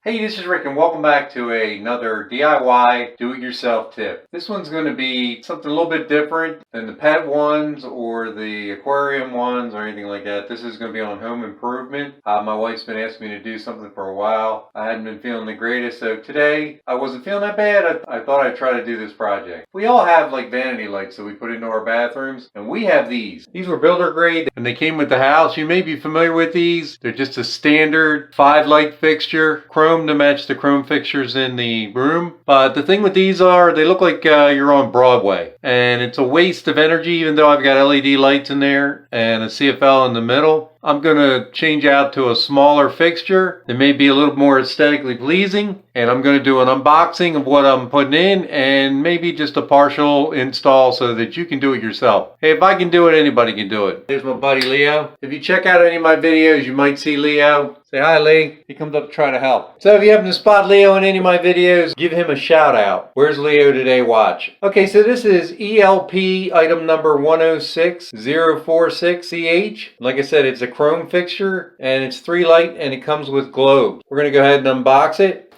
Hey, this is Rick and welcome back to another DIY do-it-yourself tip. This one's going to be something a little bit different than the pet ones or the aquarium ones or anything like that. This is going to be on home improvement. My wife's been asking me to do something for a while. I hadn't been feeling the greatest, so today I wasn't feeling that bad. I thought I'd try to do this project. We all have like vanity lights that we put into our bathrooms, and we have these. These were builder grade and they came with the house. You may be familiar with these. They're just a standard 5-light fixture, chrome to match the chrome fixtures in the room. But the thing with these are they look like you're on Broadway, and it's a waste of energy. Even though I've got LED lights in there and a CFL in the middle, I'm going to change out to a smaller fixture that may be a little more aesthetically pleasing, and I'm going to do an unboxing of what I'm putting in and maybe just a partial install so that you can do it yourself. Hey, if I can do it, anybody can do it. Here's my buddy Leo. If you check out any of my videos, you might see Leo. Say hi, Lee. He comes up to try to help. So if you happen to spot Leo in any of my videos, give him a shout out. Where's Leo today? Watch. Okay, so this is ELP item number 3106046ch. Like I said, it's a chrome fixture and it's 3-light and it comes with globes. We're going to go ahead and unbox it.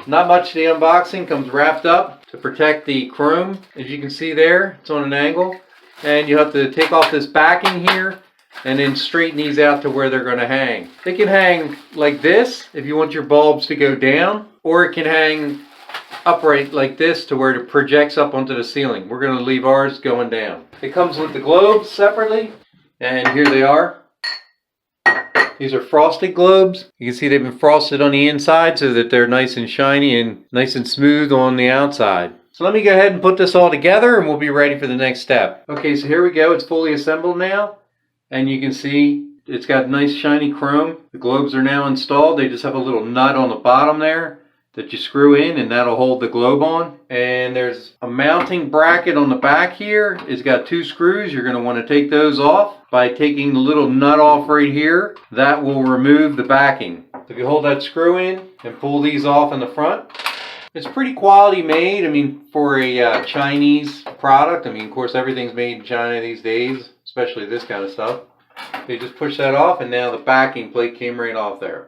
Not much to the unboxing. Comes wrapped up to protect the chrome. As you can see there, it's on an angle. And you have to take off this backing here and then straighten these out to where they're going to hang. They can hang like this if you want your bulbs to go down, or it can hang upright like this to where it projects up onto the ceiling. We're going to leave ours going down. It comes with the globes separately, and here they are. These are frosted globes. You can see they've been frosted on the inside so that they're nice and shiny and nice and smooth on the outside. So let me go ahead and put this all together and we'll be ready for the next step. Okay, so here we go. It's fully assembled now. And you can see it's got nice shiny chrome. The globes are now installed. They just have a little nut on the bottom there that you screw in, and that'll hold the globe on. And there's a mounting bracket on the back here. It's got 2 screws. You're going to want to take those off. By taking the little nut off right here, that will remove the backing. So if you hold that screw in and pull these off in the front, it's pretty quality made. I mean, for a Chinese product, I mean, of course, everything's made in China these days, especially this kind of stuff. You just push that off, and now the backing plate came right off there.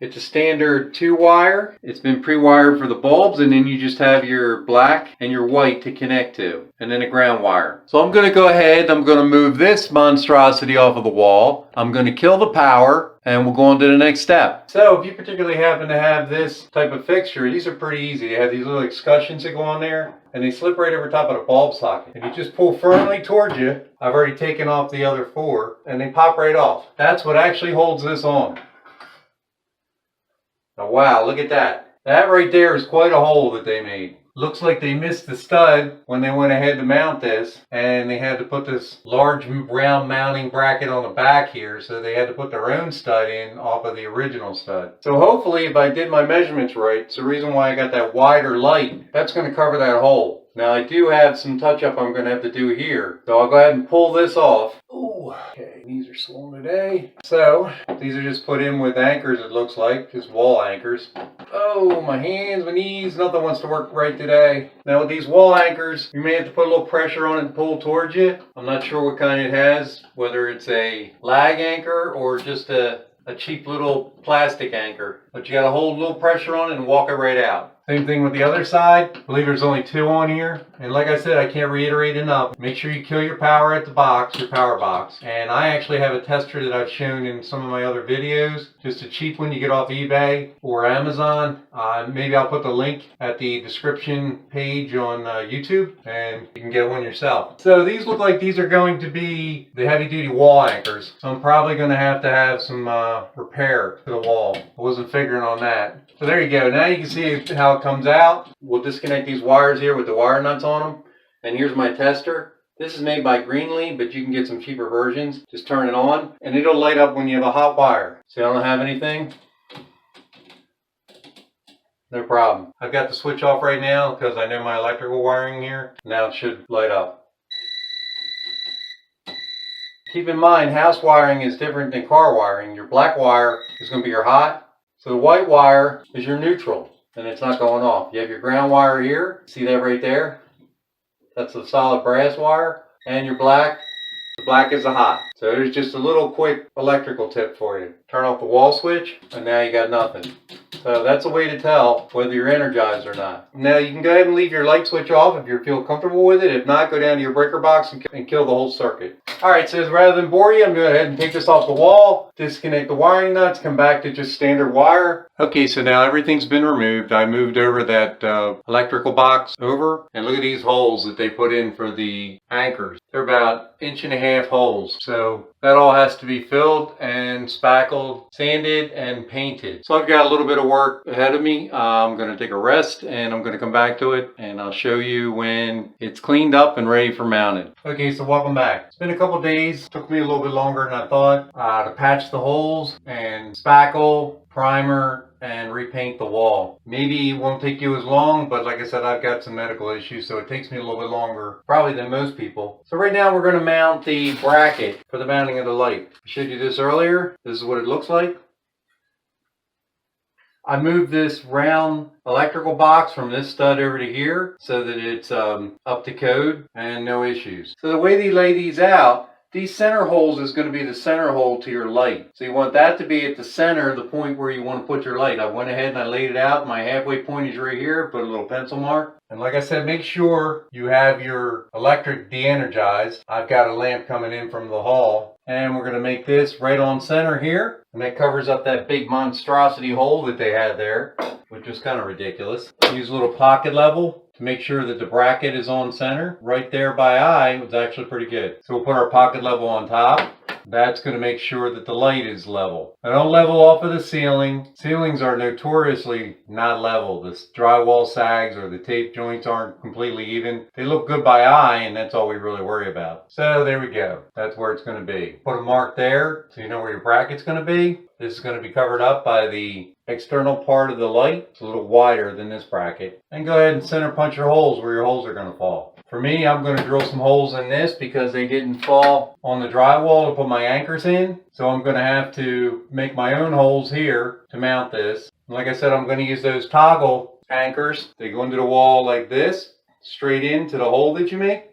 It's a standard 2-wire. It's been pre-wired for the bulbs, and then you just have your black and your white to connect to, and then a ground wire. So I'm going to go ahead, I'm going to move this monstrosity off of the wall. I'm going to kill the power, and we'll go on to the next step. So if you particularly happen to have this type of fixture, these are pretty easy. They have these little excussions that go on there, and they slip right over top of the bulb socket. And you just pull firmly towards you. I've already taken off the other 4, and they pop right off. That's what actually holds this on. Now, wow, look at that. That right there is quite a hole that they made. Looks like they missed the stud when they went ahead to mount this, and they had to put this large round mounting bracket on the back here, so they had to put their own stud in off of the original stud. So hopefully, if I did my measurements right, it's the reason why I got that wider light. That's going to cover that hole. Now I do have some touch-up I'm going to have to do here, so I'll go ahead and pull this off. Ooh, okay, these are swollen today. So these are just put in with anchors, it looks like, just wall anchors. Oh, my hands, my knees, nothing wants to work right today. Now with these wall anchors, you may have to put a little pressure on it and pull towards you. I'm not sure what kind it has, whether it's a lag anchor or just a cheap little plastic anchor. But you got to hold a little pressure on it and walk it right out. Same thing with the other side. I believe there's only 2 on here. And like I said, I can't reiterate enough. Make sure you kill your power at the box, your power box. And I actually have a tester that I've shown in some of my other videos. Just a cheap one you get off eBay or Amazon. Maybe I'll put the link at the description page on YouTube, and you can get one yourself. So these look like these are going to be the heavy duty wall anchors. So I'm probably going to have some repair to the wall. I wasn't figuring on that. So there you go. Now you can see how it comes out. We'll disconnect these wires here with the wire nuts on them. And here's my tester. This is made by Greenlee, but you can get some cheaper versions. Just turn it on, and it'll light up when you have a hot wire. See, I don't have anything. No problem. I've got the switch off right now because I know my electrical wiring here. Now it should light up. Keep in mind, house wiring is different than car wiring. Your black wire is going to be your hot. So the white wire is your neutral, and it's not going off. You have your ground wire here. See that right there? That's the solid brass wire. And your black the black is the hot. So there's just a little quick electrical tip for you. Turn off the wall switch, and now you got nothing. So that's a way to tell whether you're energized or not. Now you can go ahead and leave your light switch off if you feel comfortable with it. If not, go down to your breaker box and kill the whole circuit. Alright, so rather than bore you, I'm going to go ahead and take this off the wall, disconnect the wiring nuts, come back to just standard wire. Okay, so now everything's been removed. I moved over that electrical box over, and look at these holes that they put in for the anchors. They're about 1.5 inch holes. So that all has to be filled and spackled, sanded, and painted. So I've got a little bit of work ahead of me. I'm going to take a rest and I'm going to come back to it, and I'll show you when it's cleaned up and ready for mounting. Okay, so welcome back. It's been a couple days. It took me a little bit longer than I thought to patch the holes and spackle, primer, and repaint the wall. Maybe it won't take you as long, but like I said, I've got some medical issues, so it takes me a little bit longer probably than most people. So right now we're going to mount the bracket for the mounting of the light. I showed you this earlier. This is what it looks like. I moved this round electrical box from this stud over to here so that it's up to code and no issues. So the way they lay these out, these center holes is going to be the center hole to your light. So you want that to be at the center, the point where you want to put your light. I went ahead and I laid it out. My halfway point is right here. Put a little pencil mark. And like I said, make sure you have your electric de-energized. I've got a lamp coming in from the hall. And we're going to make this right on center here. And that covers up that big monstrosity hole that they had there, which was kind of ridiculous. Use a little pocket level to make sure that the bracket is on center. Right there by eye was actually pretty good. So we'll put our pocket level on top. That's going to make sure that the light is level. Now don't level off of the ceiling. Ceilings are notoriously not level. The drywall sags or the tape joints aren't completely even. They look good by eye, and that's all we really worry about. So there we go. That's where it's going to be. Put a mark there so you know where your bracket's going to be. This is going to be covered up by the external part of the light. It's a little wider than this bracket. And go ahead and center punch your holes where your holes are going to fall. For me, I'm going to drill some holes in this because they didn't fall on the drywall to put my anchors in. So I'm going to have to make my own holes here to mount this. And like I said, I'm going to use those toggle anchors. They go into the wall like this, straight into the hole that you make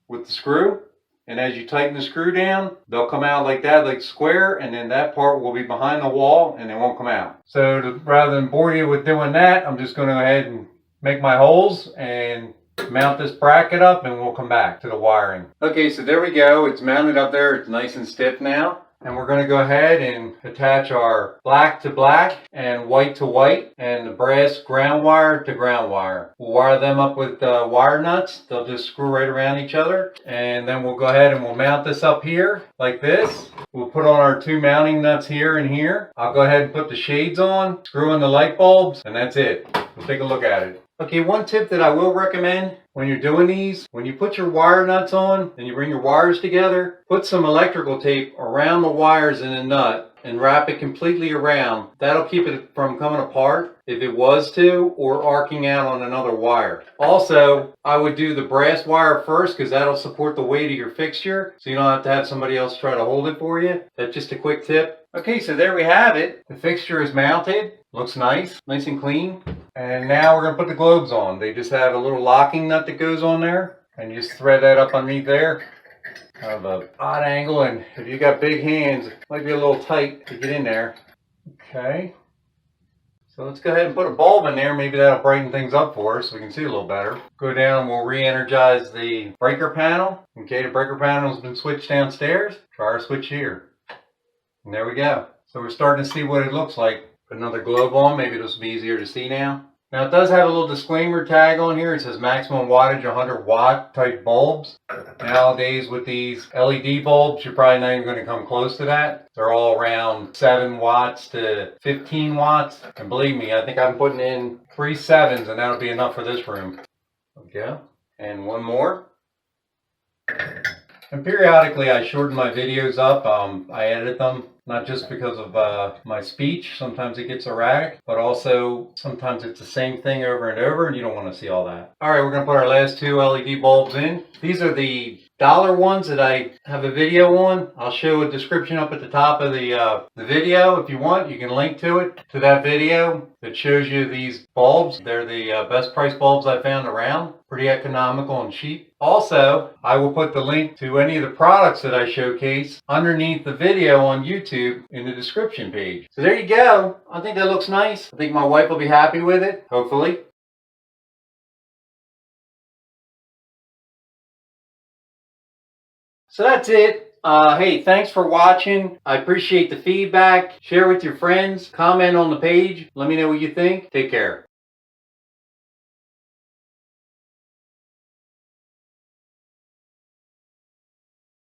with the screw. And as you tighten the screw down, they'll come out like that, like square, and then that part will be behind the wall and it won't come out. So rather than bore you with doing that, I'm just going to go ahead and make my holes and mount this bracket up, and we'll come back to the wiring. Okay, so there we go. It's mounted up there. It's nice and stiff now. And we're going to go ahead and attach our black to black and white to white and the brass ground wire to ground wire. We'll wire them up with wire nuts. They'll just screw right around each other. And then we'll go ahead and we'll mount this up here like this. We'll put on our 2 mounting nuts here and here. I'll go ahead and put the shades on, screw in the light bulbs, and that's it. We'll take a look at it. Okay, one tip that I will recommend when you're doing these, when you put your wire nuts on and you bring your wires together, put some electrical tape around the wires in a nut and wrap it completely around. That'll keep it from coming apart if it was to, or arcing out on another wire. Also, I would do the brass wire first because that'll support the weight of your fixture, so you don't have to have somebody else try to hold it for you. That's just a quick tip. Okay, so there we have it. The fixture is mounted. Looks nice and clean. And now we're going to put the globes on. They just have a little locking nut that goes on there, and you just thread that up underneath there. Kind of an odd angle, and if you got big hands, it might be a little tight to get in there. Okay. So let's go ahead and put a bulb in there. Maybe that'll brighten things up for us so we can see a little better. Go down and we'll re-energize the breaker panel. Okay, the breaker panel has been switched downstairs. Try our switch here. And there we go. So we're starting to see what it looks like. Put another globe on. Maybe this will be easier to see now. Now it does have a little disclaimer tag on here. It says maximum wattage 100 watt type bulbs. Nowadays with these LED bulbs, you're probably not even going to come close to that. They're all around 7 watts to 15 watts. And believe me, I think I'm putting in 3 7s and that'll be enough for this room. Okay. And one more. And periodically I shorten my videos up. I edit them. Not just because of my speech, sometimes it gets erratic, but also sometimes it's the same thing over and over and you don't want to see all that. Alright, we're going to put our last 2 LED bulbs in. These are the dollar ones that I have a video on, I'll show a description up at the top of the video. If you want, you can link to it, to that video that shows you these bulbs. They're the best price bulbs I found around. Pretty economical and cheap. Also, I will put the link to any of the products that I showcase underneath the video on YouTube in the description page. So there you go. I think that looks nice. I think my wife will be happy with it, hopefully. So that's it. Hey, thanks for watching. I appreciate the feedback. Share with your friends. Comment on the page. Let me know what you think. Take care.